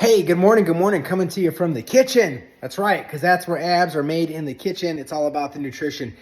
Hey, good morning, good morning. Coming to you from the kitchen. That's right, because that's where abs are made, in the kitchen. It's all about the nutrition.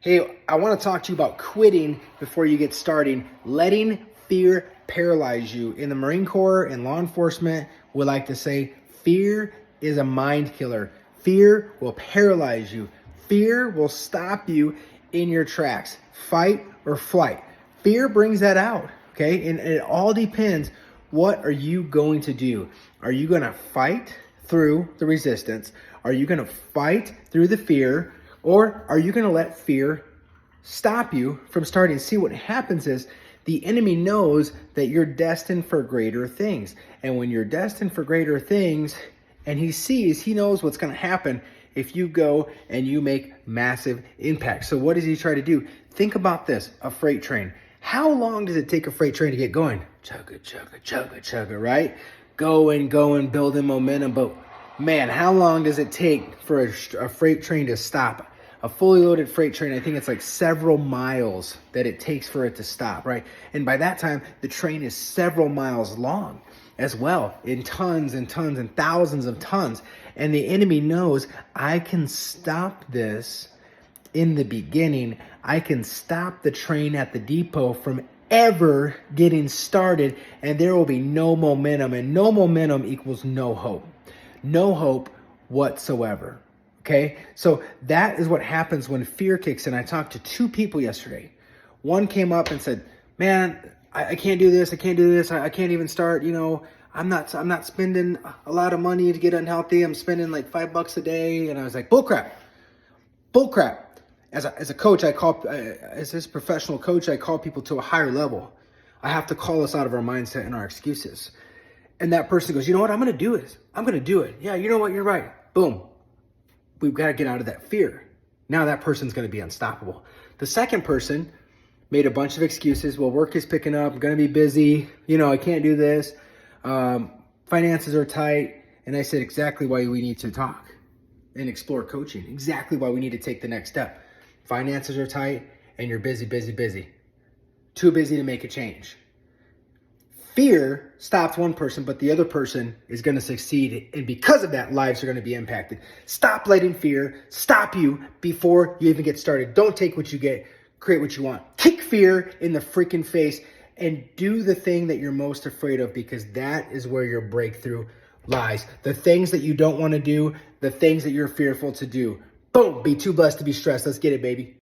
Hey, I want to talk to you about quitting before you get starting. Letting fear paralyze you. In the Marine Corps and law enforcement, we like to say fear is a mind killer. Fear will paralyze you. Fear will stop you in your tracks. Fight or flight. Fear brings that out, okay? And it all depends. What are you going to do? Are you going to fight through the resistance? Are you going to fight through the fear? Or are you going to let fear stop you from starting? See, what happens is the enemy knows that you're destined for greater things. And when you're destined for greater things, and he knows what's going to happen if you go and you make massive impact. So what does he try to do? Think about this, a freight train. How long does it take a freight train to get going? Chugga, chugga, chugga, chugga, right? Going, building momentum. But man, how long does it take for a freight train to stop? A fully loaded freight train, I think it's like several miles that it takes for it to stop, right? And by that time, the train is several miles long as well, in tons and tons and thousands of tons. And the enemy knows, I can stop this in the beginning. I can stop the train at the depot from ever getting started, and there will be no momentum, and no momentum equals no hope. No hope whatsoever. Okay? So that is what happens when fear kicks in. I talked to two people yesterday. One came up and said, man, I can't do this. I can't do this. I can't even start. I'm not spending a lot of money to get unhealthy. I'm spending like $5 a day. And I was like, bull crap. As a coach, as this professional coach, I call people to a higher level. I have to call us out of our mindset and our excuses. And that person goes, you know what? I'm going to do it. I'm going to do it. Yeah, you know what? You're right. Boom. We've got to get out of that fear. Now that person's going to be unstoppable. The second person made a bunch of excuses. Well, work is picking up. I'm going to be busy. I can't do this. Finances are tight. And I said exactly why we need to talk and explore coaching. Exactly why we need to take the next step. Finances are tight and you're busy. Too busy to make a change. Fear stops one person, but the other person is going to succeed. And because of that, lives are going to be impacted. Stop letting fear stop you before you even get started. Don't take what you get, create what you want. Kick fear in the freaking face and do the thing that you're most afraid of, because that is where your breakthrough lies. The things that you don't want to do, the things that you're fearful to do. Boom, be too blessed to be stressed. Let's get it, baby.